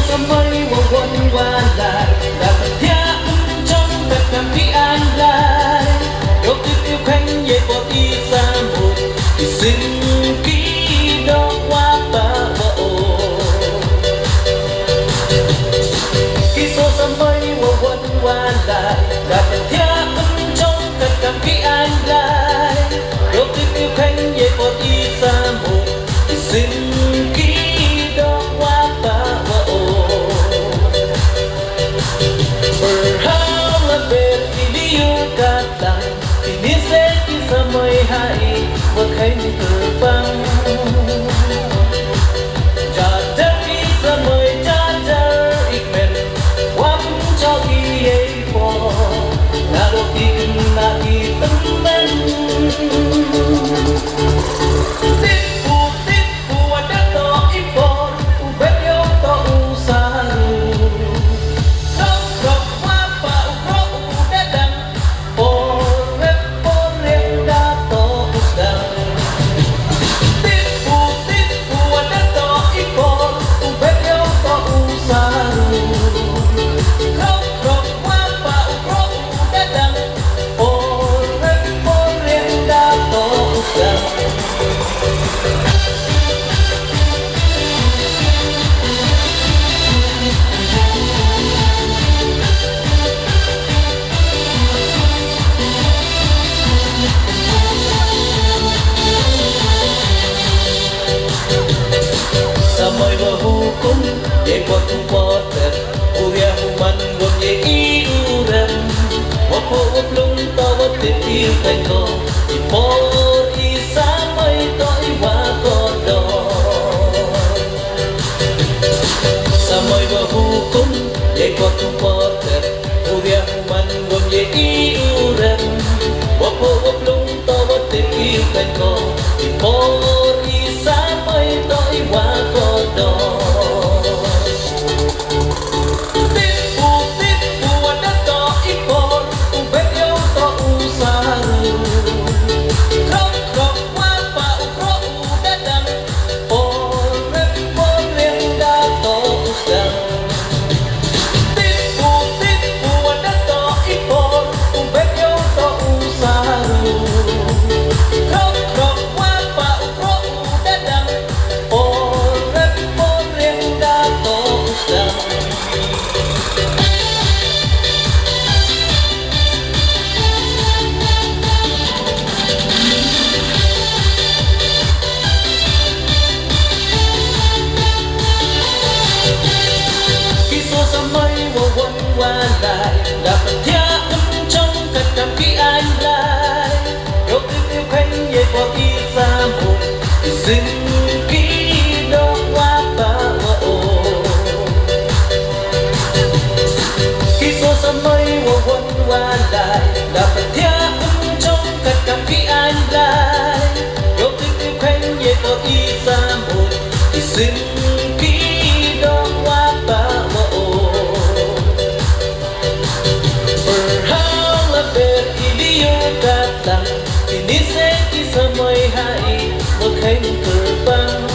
sa may wawalwalay dapat yakin trong tất cả khi anh lại yêu yêu khanh ye bỏ đi xa một thì xin ký đó qua ta vợ khi sa may wawalwalay dapat yakin trong tất cả khi anh lại yêu yêu khanh ye bỏ đi xa một thì xin ký đó qua ta vợ berhalat kata ini saya mai hai berkai terbang jajar bisa mai jajar ikmen wam cho kiai po nado tin na temen tipu ada to impor ubet yo to usaha hukum ye buat potet uya human gon ye iuran wapo waplung tawat titir tango ipor isa mai to iwa kodo samai wa hukum ye buat potet uya human gon ye iuran wapo waplung tawat titir tango ipor isa mai to iwa kodo dapat yakin trong tất cả khi anh lại yêu yêu khanh ye bỏ đi xa một thì xin ký đó qua ta vợ khi số sa mây quân qua lại dapat yakin trong tất cả khi anh lại yêu yêu khanh ye bỏ đi xa một thì xin ký đó qua ta vợ kata ini saya kisah mai hai berkain terbang